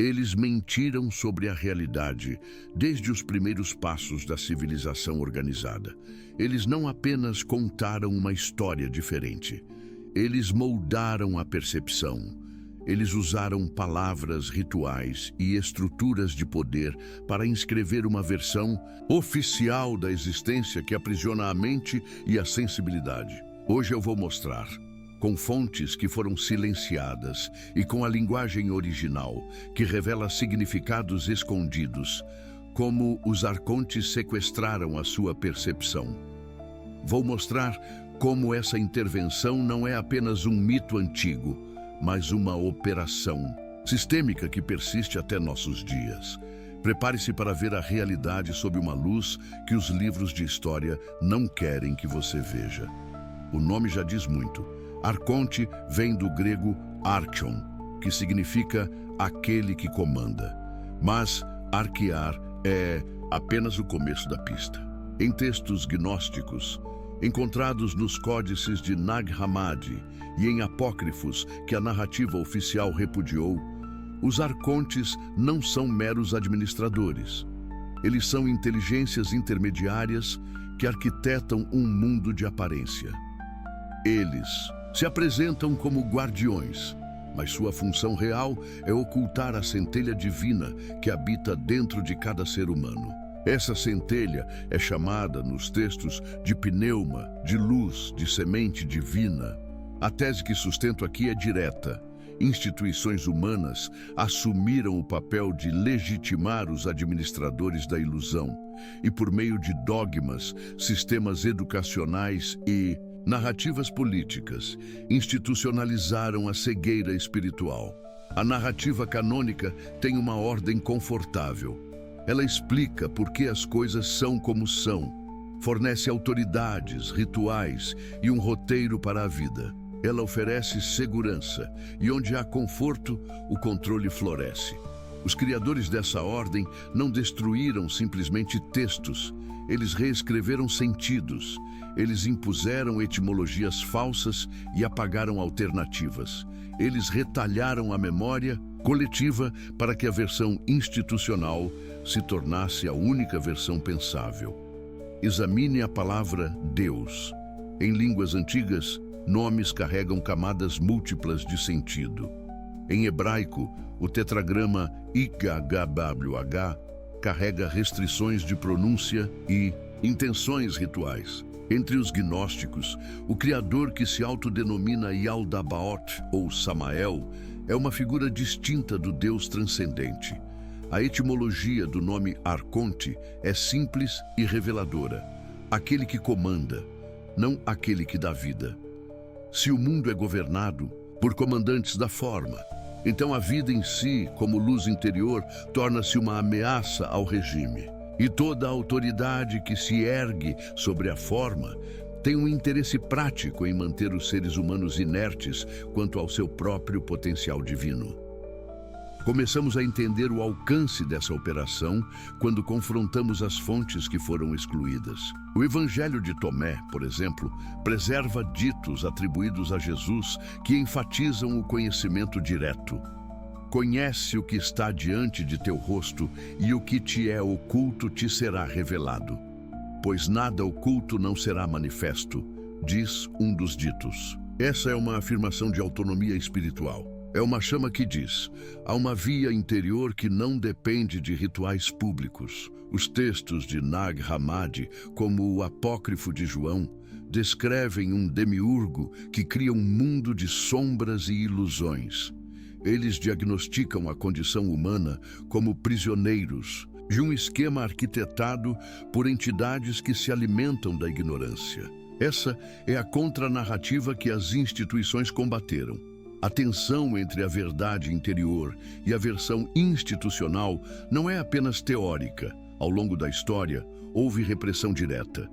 Eles mentiram sobre a realidade desde os primeiros passos da civilização organizada. Eles não apenas contaram uma história diferente, eles moldaram a percepção. Eles usaram palavras, rituais e estruturas de poder para inscrever uma versão oficial da existência que aprisiona a mente e a sensibilidade. Hoje eu vou mostrar, com fontes que foram silenciadas e com a linguagem original, que revela significados escondidos, como os arcontes sequestraram a sua percepção. Vou mostrar como essa intervenção não é apenas um mito antigo, mas uma operação sistêmica que persiste até nossos dias. Prepare-se para ver a realidade sob uma luz que os livros de história não querem que você veja. O nome já diz muito. Arconte vem do grego archon, que significa aquele que comanda. Mas arquear é apenas o começo da pista. Em textos gnósticos, encontrados nos códices de Nag Hammadi e em apócrifos que a narrativa oficial repudiou, os arcontes não são meros administradores. Eles são inteligências intermediárias que arquitetam um mundo de aparência. Eles se apresentam como guardiões, mas sua função real é ocultar a centelha divina que habita dentro de cada ser humano. Essa centelha é chamada nos textos de pneuma, de luz, de semente divina. A tese que sustento aqui é direta. Instituições humanas assumiram o papel de legitimar os administradores da ilusão e, por meio de dogmas, sistemas educacionais e narrativas políticas, institucionalizaram a cegueira espiritual. A narrativa canônica tem uma ordem confortável. Ela explica por que as coisas são como são, fornece autoridades, rituais e um roteiro para a vida. Ela oferece segurança e onde há conforto, o controle floresce. Os criadores dessa ordem não destruíram simplesmente textos, eles reescreveram sentidos. Eles impuseram etimologias falsas e apagaram alternativas. Eles retalharam a memória coletiva para que a versão institucional se tornasse a única versão pensável. Examine a palavra Deus. Em línguas antigas, nomes carregam camadas múltiplas de sentido. Em hebraico, o tetragrama YHWH carrega restrições de pronúncia e intenções rituais. Entre os gnósticos, o criador que se autodenomina Yaldabaoth ou Samael é uma figura distinta do Deus transcendente. A etimologia do nome Arconte é simples e reveladora. Aquele que comanda, não aquele que dá vida. Se o mundo é governado por comandantes da forma, então a vida em si, como luz interior, torna-se uma ameaça ao regime. E toda a autoridade que se ergue sobre a forma tem um interesse prático em manter os seres humanos inertes quanto ao seu próprio potencial divino. Começamos a entender o alcance dessa operação quando confrontamos as fontes que foram excluídas. O Evangelho de Tomé, por exemplo, preserva ditos atribuídos a Jesus que enfatizam o conhecimento direto. Conhece o que está diante de teu rosto e o que te é oculto te será revelado. Pois nada oculto não será manifesto, diz um dos ditos. Essa é uma afirmação de autonomia espiritual. É uma chama que diz, há uma via interior que não depende de rituais públicos. Os textos de Nag Hammadi, como o Apócrifo de João, descrevem um demiurgo que cria um mundo de sombras e ilusões. Eles diagnosticam a condição humana como prisioneiros de um esquema arquitetado por entidades que se alimentam da ignorância. Essa é a contranarrativa que as instituições combateram. A tensão entre a verdade interior e a versão institucional não é apenas teórica. Ao longo da história, houve repressão direta.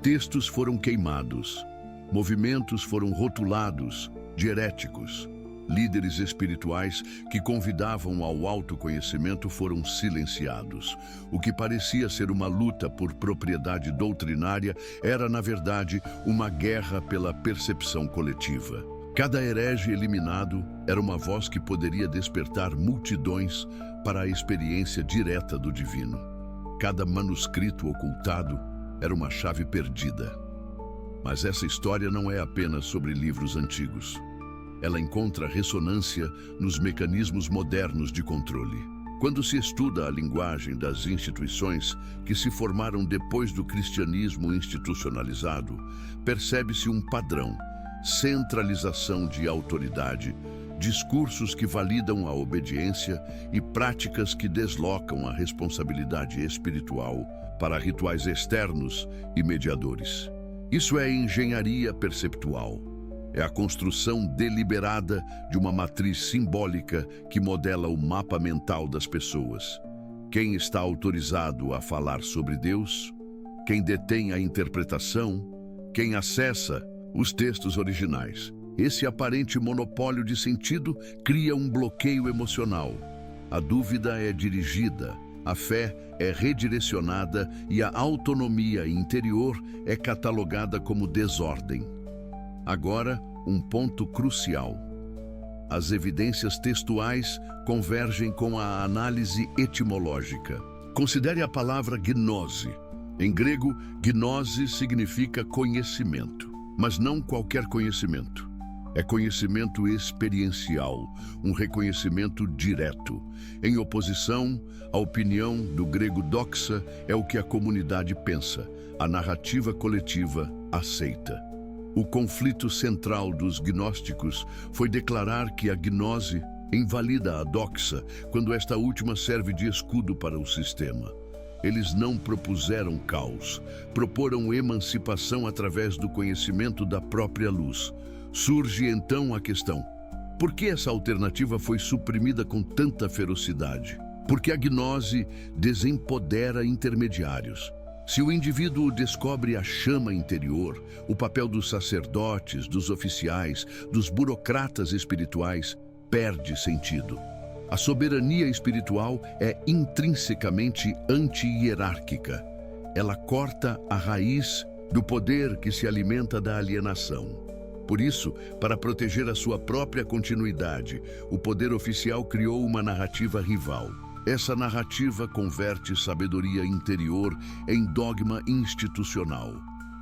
Textos foram queimados, movimentos foram rotulados de heréticos. Líderes espirituais que convidavam ao autoconhecimento foram silenciados. O que parecia ser uma luta por propriedade doutrinária era, na verdade, uma guerra pela percepção coletiva. Cada herege eliminado era uma voz que poderia despertar multidões para a experiência direta do divino. Cada manuscrito ocultado era uma chave perdida. Mas essa história não é apenas sobre livros antigos. Ela encontra ressonância nos mecanismos modernos de controle. Quando se estuda a linguagem das instituições que se formaram depois do cristianismo institucionalizado, percebe-se um padrão: centralização de autoridade, discursos que validam a obediência e práticas que deslocam a responsabilidade espiritual para rituais externos e mediadores. Isso é engenharia perceptual. É a construção deliberada de uma matriz simbólica que modela o mapa mental das pessoas. Quem está autorizado a falar sobre Deus? Quem detém a interpretação? Quem acessa os textos originais? Esse aparente monopólio de sentido cria um bloqueio emocional. A dúvida é dirigida, a fé é redirecionada e a autonomia interior é catalogada como desordem. Agora, um ponto crucial. As evidências textuais convergem com a análise etimológica. Considere a palavra gnose. Em grego, gnose significa conhecimento, mas não qualquer conhecimento. É conhecimento experiencial, um reconhecimento direto. Em oposição, a opinião do grego doxa é o que a comunidade pensa, a narrativa coletiva aceita. O conflito central dos gnósticos foi declarar que a gnose invalida a doxa quando esta última serve de escudo para o sistema. Eles não propuseram caos, proporam emancipação através do conhecimento da própria luz. Surge então a questão: por que essa alternativa foi suprimida com tanta ferocidade? Porque a gnose desempodera intermediários. Se o indivíduo descobre a chama interior, o papel dos sacerdotes, dos oficiais, dos burocratas espirituais perde sentido. A soberania espiritual é intrinsecamente anti-hierárquica. Ela corta a raiz do poder que se alimenta da alienação. Por isso, para proteger a sua própria continuidade, o poder oficial criou uma narrativa rival. Essa narrativa converte sabedoria interior em dogma institucional.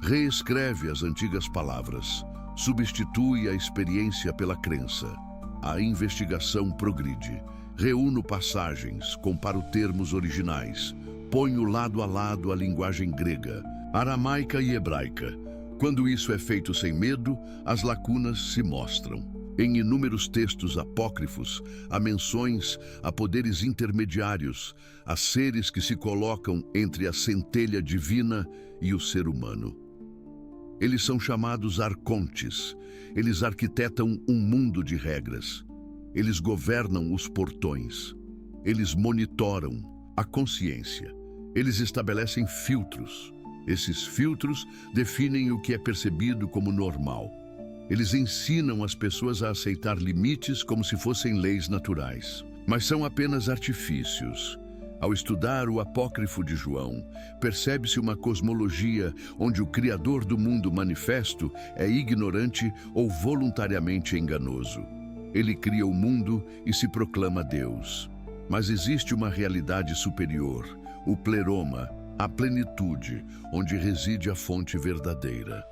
Reescreve as antigas palavras, substitui a experiência pela crença. A investigação progride. Reúno passagens, comparo termos originais, ponho lado a lado a linguagem grega, aramaica e hebraica. Quando isso é feito sem medo, as lacunas se mostram. Em inúmeros textos apócrifos, há menções a poderes intermediários, a seres que se colocam entre a centelha divina e o ser humano. Eles são chamados arcontes. Eles arquitetam um mundo de regras. Eles governam os portões. Eles monitoram a consciência. Eles estabelecem filtros. Esses filtros definem o que é percebido como normal. Eles ensinam as pessoas a aceitar limites como se fossem leis naturais. Mas são apenas artifícios. Ao estudar o apócrifo de João, percebe-se uma cosmologia onde o Criador do mundo manifesto é ignorante ou voluntariamente enganoso. Ele cria o mundo e se proclama Deus. Mas existe uma realidade superior, o pleroma, a plenitude, onde reside a fonte verdadeira.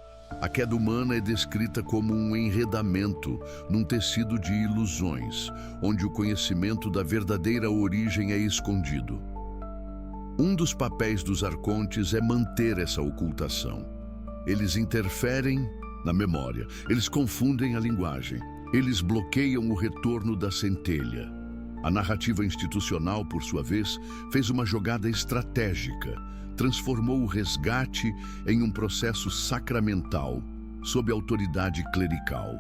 A queda humana é descrita como um enredamento num tecido de ilusões, onde o conhecimento da verdadeira origem é escondido. Um dos papéis dos arcontes é manter essa ocultação. Eles interferem na memória, eles confundem a linguagem, eles bloqueiam o retorno da centelha. A narrativa institucional, por sua vez, fez uma jogada estratégica. Transformou o resgate em um processo sacramental, sob autoridade clerical.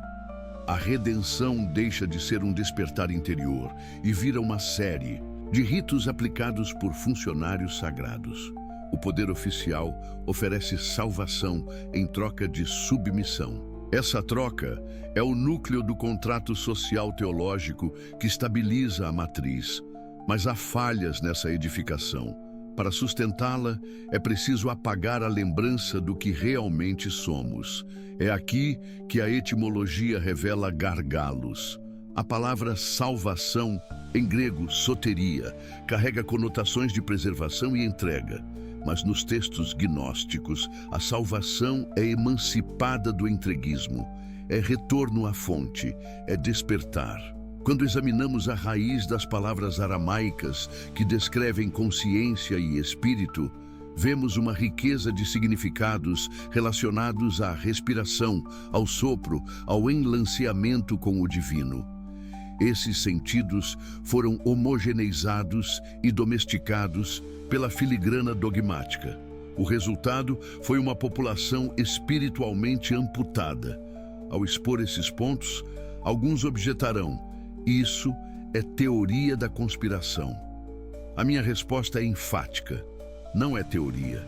A redenção deixa de ser um despertar interior e vira uma série de ritos aplicados por funcionários sagrados. O poder oficial oferece salvação em troca de submissão. Essa troca é o núcleo do contrato social teológico que estabiliza a matriz, mas há falhas nessa edificação. Para sustentá-la, é preciso apagar a lembrança do que realmente somos. É aqui que a etimologia revela gargalos. A palavra salvação, em grego soteria, carrega conotações de preservação e entrega. Mas nos textos gnósticos, a salvação é emancipada do entreguismo, é retorno à fonte, é despertar. Quando examinamos a raiz das palavras aramaicas que descrevem consciência e espírito, vemos uma riqueza de significados relacionados à respiração, ao sopro, ao enlaceamento com o divino. Esses sentidos foram homogeneizados e domesticados pela filigrana dogmática. O resultado foi uma população espiritualmente amputada. Ao expor esses pontos, alguns objetarão: isso é teoria da conspiração. A minha resposta é enfática. Não é teoria,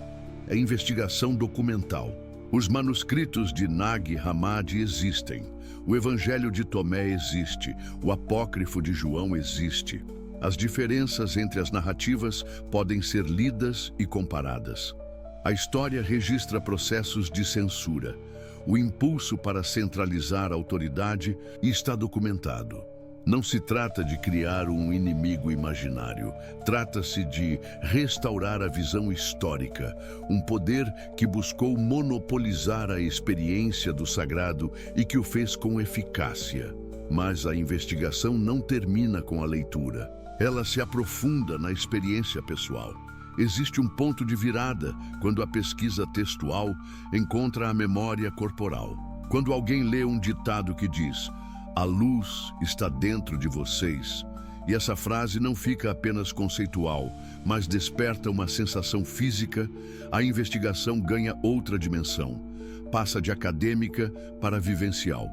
é investigação documental. Os manuscritos de Nag Hammadi existem. O Evangelho de Tomé existe. O Apócrifo de João existe. As diferenças entre as narrativas podem ser lidas e comparadas. A história registra processos de censura. O impulso para centralizar a autoridade está documentado. Não se trata de criar um inimigo imaginário. Trata-se de restaurar a visão histórica, um poder que buscou monopolizar a experiência do sagrado e que o fez com eficácia. Mas a investigação não termina com a leitura. Ela se aprofunda na experiência pessoal. Existe um ponto de virada quando a pesquisa textual encontra a memória corporal. Quando alguém lê um ditado que diz: "A luz está dentro de vocês", e essa frase não fica apenas conceitual, mas desperta uma sensação física, a investigação ganha outra dimensão. Passa de acadêmica para vivencial.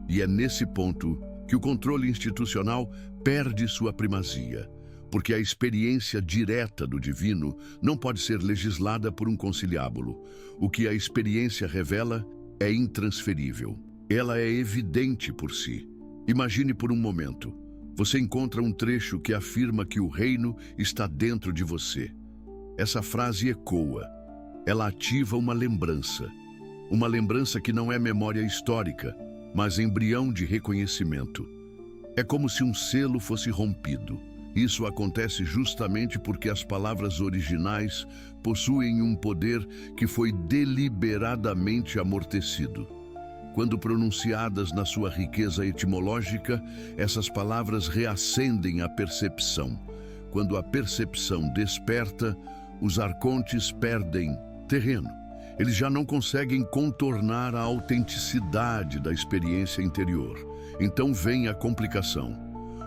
E é nesse ponto que o controle institucional perde sua primazia, porque a experiência direta do divino não pode ser legislada por um conciliábulo. O que a experiência revela é intransferível. Ela é evidente por si. Imagine por um momento. Você encontra um trecho que afirma que o reino está dentro de você. Essa frase ecoa. Ela ativa uma lembrança. Uma lembrança que não é memória histórica, mas embrião de reconhecimento. É como se um selo fosse rompido. Isso acontece justamente porque as palavras originais possuem um poder que foi deliberadamente amortecido. Quando pronunciadas na sua riqueza etimológica, essas palavras reacendem a percepção. Quando a percepção desperta, os arcontes perdem terreno. Eles já não conseguem contornar a autenticidade da experiência interior. Então vem a complicação.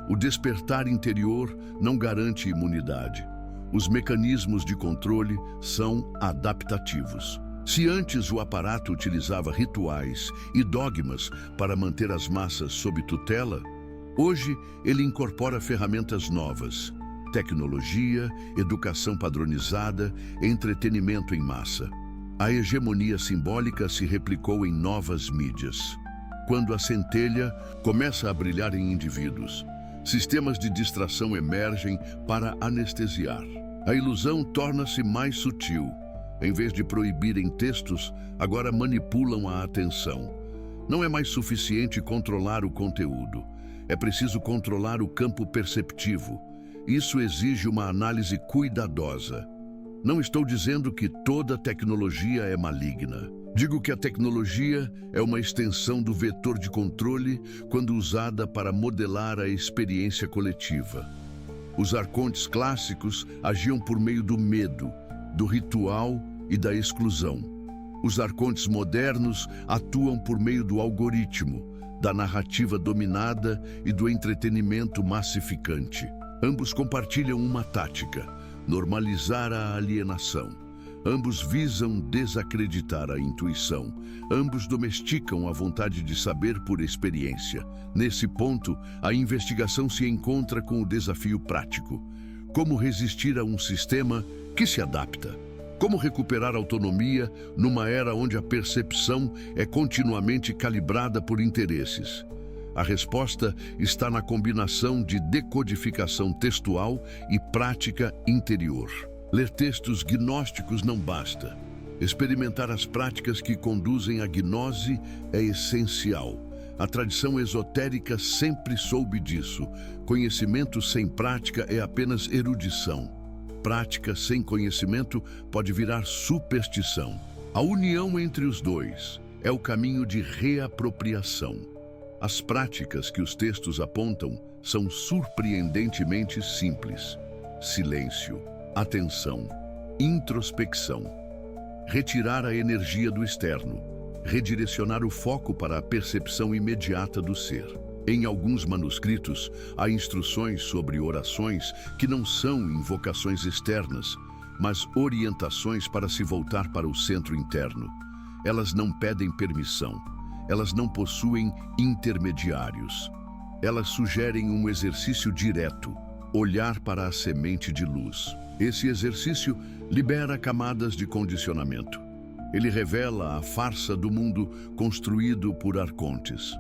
O despertar interior não garante imunidade. Os mecanismos de controle são adaptativos. Se antes o aparato utilizava rituais e dogmas para manter as massas sob tutela, hoje ele incorpora ferramentas novas: tecnologia, educação padronizada, entretenimento em massa. A hegemonia simbólica se replicou em novas mídias. Quando a centelha começa a brilhar em indivíduos, sistemas de distração emergem para anestesiar. A ilusão torna-se mais sutil. Em vez de proibirem textos, agora manipulam a atenção. Não é mais suficiente controlar o conteúdo. É preciso controlar o campo perceptivo. Isso exige uma análise cuidadosa. Não estou dizendo que toda tecnologia é maligna. Digo que a tecnologia é uma extensão do vetor de controle quando usada para modelar a experiência coletiva. Os arcontes clássicos agiam por meio do medo, do ritual e da exclusão. Os arcontes modernos atuam por meio do algoritmo, da narrativa dominada e do entretenimento massificante. Ambos compartilham uma tática: normalizar a alienação. Ambos visam desacreditar a intuição. Ambos domesticam a vontade de saber por experiência. Nesse ponto, a investigação se encontra com o desafio prático: como resistir a um sistema que se adapta? Como recuperar autonomia numa era onde a percepção é continuamente calibrada por interesses? A resposta está na combinação de decodificação textual e prática interior. Ler textos gnósticos não basta. Experimentar as práticas que conduzem à gnose é essencial. A tradição esotérica sempre soube disso. Conhecimento sem prática é apenas erudição. Prática sem conhecimento pode virar superstição. A união entre os dois é o caminho de reapropriação. As práticas que os textos apontam são surpreendentemente simples. Silêncio, atenção, introspecção. Retirar a energia do externo, redirecionar o foco para a percepção imediata do ser. Em alguns manuscritos, há instruções sobre orações que não são invocações externas, mas orientações para se voltar para o centro interno. Elas não pedem permissão, elas não possuem intermediários. Elas sugerem um exercício direto, olhar para a semente de luz. Esse exercício libera camadas de condicionamento. Ele revela a farsa do mundo construído por arcontes.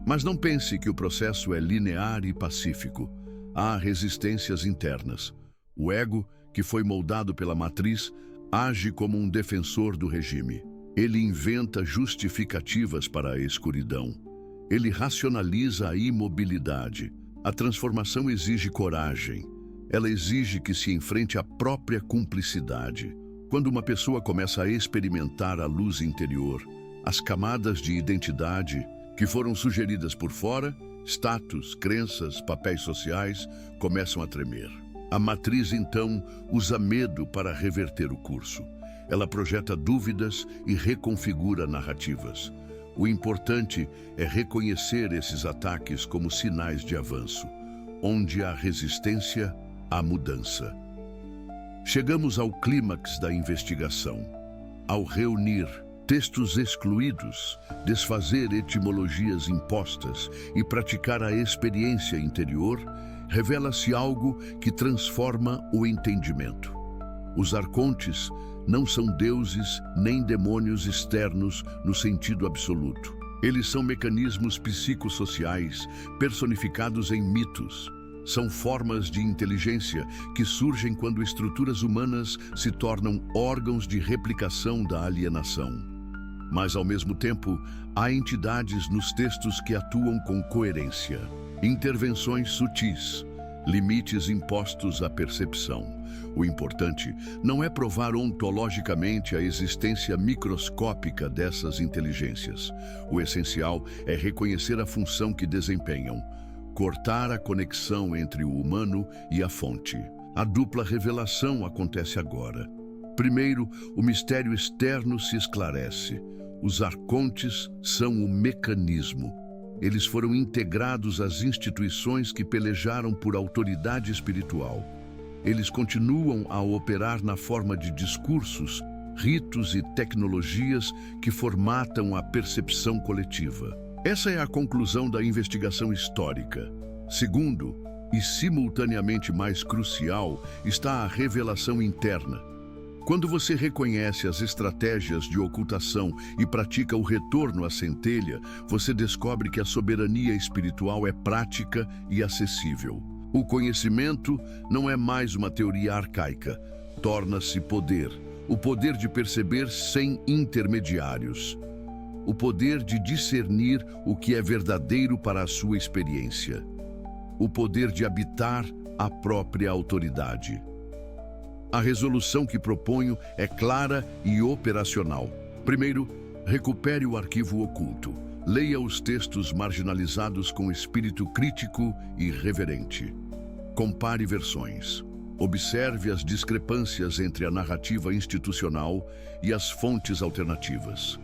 Mas não pense que o processo é linear e pacífico. Há resistências internas. O ego, que foi moldado pela matriz, age como um defensor do regime. Ele inventa justificativas para a escuridão. Ele racionaliza a imobilidade. A transformação exige coragem. Ela exige que se enfrente a própria cumplicidade. Quando uma pessoa começa a experimentar a luz interior, as camadas de identidade que foram sugeridas por fora, status, crenças, papéis sociais, começam a tremer. A matriz, então, usa medo para reverter o curso. Ela projeta dúvidas e reconfigura narrativas. O importante é reconhecer esses ataques como sinais de avanço. Onde há resistência, há mudança. Chegamos ao clímax da investigação. Ao reunir textos excluídos, desfazer etimologias impostas e praticar a experiência interior, revela-se algo que transforma o entendimento. Os arcontes não são deuses nem demônios externos no sentido absoluto. Eles são mecanismos psicossociais personificados em mitos. São formas de inteligência que surgem quando estruturas humanas se tornam órgãos de replicação da alienação. Mas, ao mesmo tempo, há entidades nos textos que atuam com coerência. Intervenções sutis, limites impostos à percepção. O importante não é provar ontologicamente a existência microscópica dessas inteligências. O essencial é reconhecer a função que desempenham, cortar a conexão entre o humano e a fonte. A dupla revelação acontece agora. Primeiro, o mistério externo se esclarece. Os arcontes são o mecanismo. Eles foram integrados às instituições que pelejaram por autoridade espiritual. Eles continuam a operar na forma de discursos, ritos e tecnologias que formatam a percepção coletiva. Essa é a conclusão da investigação histórica. Segundo, e simultaneamente mais crucial, está a revelação interna. Quando você reconhece as estratégias de ocultação e pratica o retorno à centelha, você descobre que a soberania espiritual é prática e acessível. O conhecimento não é mais uma teoria arcaica, torna-se poder. O poder de perceber sem intermediários. O poder de discernir o que é verdadeiro para a sua experiência. O poder de habitar a própria autoridade. A resolução que proponho é clara e operacional. Primeiro, recupere o arquivo oculto. Leia os textos marginalizados com espírito crítico e reverente. Compare versões. Observe as discrepâncias entre a narrativa institucional e as fontes alternativas.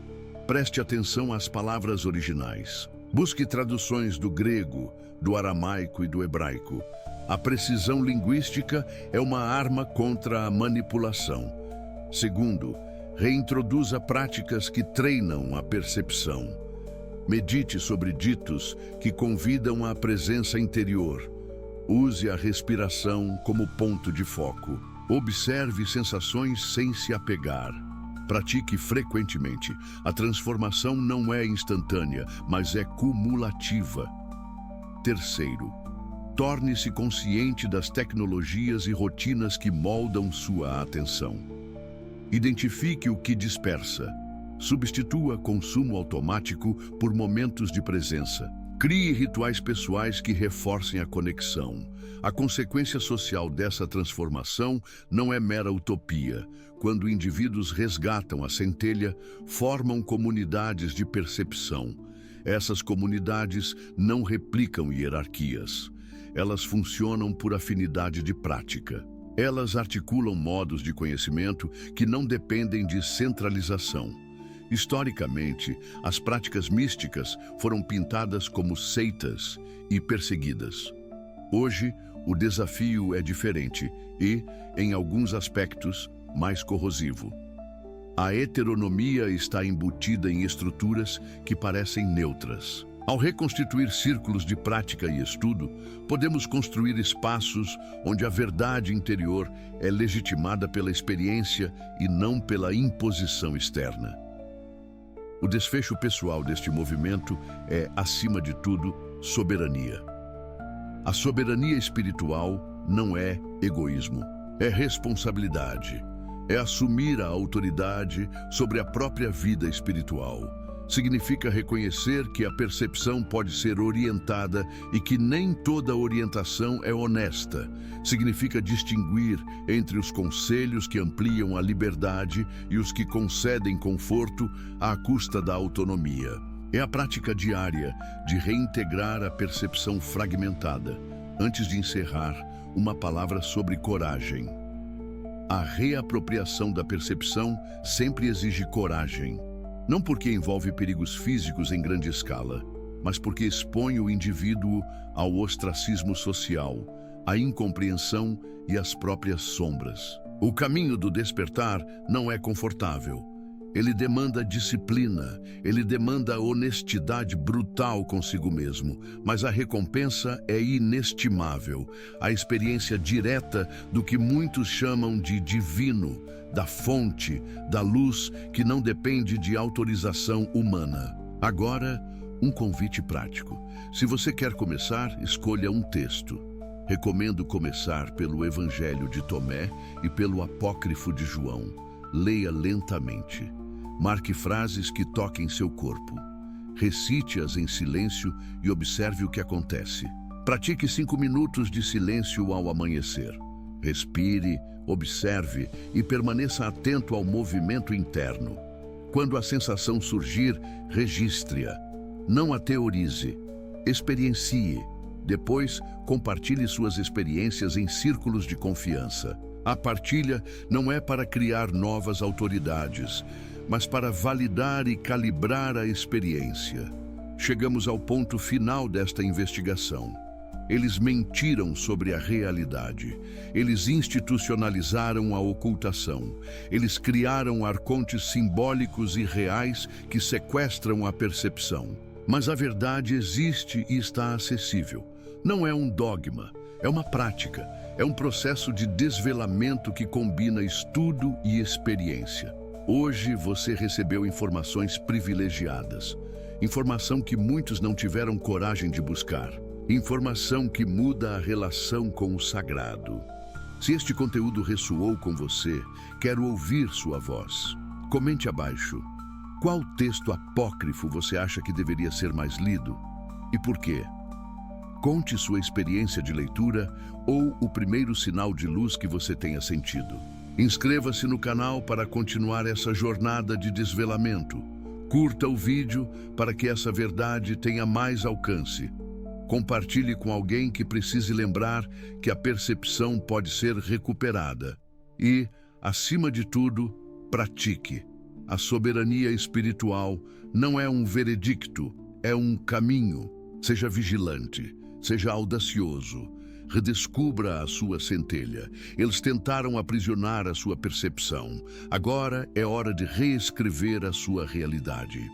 Preste atenção às palavras originais. Busque traduções do grego, do aramaico e do hebraico. A precisão linguística é uma arma contra a manipulação. Segundo, reintroduza práticas que treinam a percepção. Medite sobre ditos que convidam à presença interior. Use a respiração como ponto de foco. Observe sensações sem se apegar. Pratique frequentemente. A transformação não é instantânea, mas é cumulativa. Terceiro, Torne-se consciente das tecnologias e rotinas que moldam sua atenção. Identifique o que dispersa. Substitua consumo automático por momentos de presença. Crie rituais pessoais que reforcem a conexão. A consequência social dessa transformação não é mera utopia. Quando indivíduos resgatam a centelha, formam comunidades de percepção. Essas comunidades não replicam hierarquias. Elas funcionam por afinidade de prática. Elas articulam modos de conhecimento que não dependem de centralização. Historicamente, as práticas místicas foram pintadas como seitas e perseguidas. Hoje, o desafio é diferente e, em alguns aspectos, mais corrosivo. A heteronomia está embutida em estruturas que parecem neutras. Ao reconstituir círculos de prática e estudo, podemos construir espaços onde a verdade interior é legitimada pela experiência e não pela imposição externa. O desfecho pessoal deste movimento é, acima de tudo, soberania. A soberania espiritual não é egoísmo, é responsabilidade. É assumir a autoridade sobre a própria vida espiritual. Significa reconhecer que a percepção pode ser orientada e que nem toda orientação é honesta. Significa distinguir entre os conselhos que ampliam a liberdade e os que concedem conforto à custa da autonomia. É a prática diária de reintegrar a percepção fragmentada. Antes de encerrar, uma palavra sobre coragem. A reapropriação da percepção sempre exige coragem. Não porque envolve perigos físicos em grande escala, mas porque expõe o indivíduo ao ostracismo social, à incompreensão e às próprias sombras. O caminho do despertar não é confortável. Ele demanda disciplina, ele demanda honestidade brutal consigo mesmo, mas a recompensa é inestimável. A experiência direta do que muitos chamam de divino, da fonte, da luz que não depende de autorização humana. Agora, um convite prático. Se você quer começar, escolha um texto. Recomendo começar pelo Evangelho de Tomé e pelo Apócrifo de João. Leia lentamente. Marque frases que toquem seu corpo. Recite-as em silêncio e observe o que acontece. Pratique 5 minutos de silêncio ao amanhecer. Respire, observe e permaneça atento ao movimento interno. Quando a sensação surgir, registre-a. Não a teorize. Experiencie. Depois, compartilhe suas experiências em círculos de confiança. A partilha não é para criar novas autoridades, mas para validar e calibrar a experiência. Chegamos ao ponto final desta investigação. Eles mentiram sobre a realidade. Eles institucionalizaram a ocultação. Eles criaram arcontes simbólicos e reais que sequestram a percepção. Mas a verdade existe e está acessível. Não é um dogma, é uma prática, é um processo de desvelamento que combina estudo e experiência. Hoje você recebeu informações privilegiadas, informação que muitos não tiveram coragem de buscar, informação que muda a relação com o sagrado. Se este conteúdo ressoou com você, quero ouvir sua voz. Comente abaixo. Qual texto apócrifo você acha que deveria ser mais lido? E por quê? Conte sua experiência de leitura ou o primeiro sinal de luz que você tenha sentido. Inscreva-se no canal para continuar essa jornada de desvelamento. Curta o vídeo para que essa verdade tenha mais alcance. Compartilhe com alguém que precise lembrar que a percepção pode ser recuperada. E, acima de tudo, pratique. A soberania espiritual não é um veredicto, é um caminho. Seja vigilante, seja audacioso. Redescubra a sua centelha. Eles tentaram aprisionar a sua percepção. Agora é hora de reescrever a sua realidade.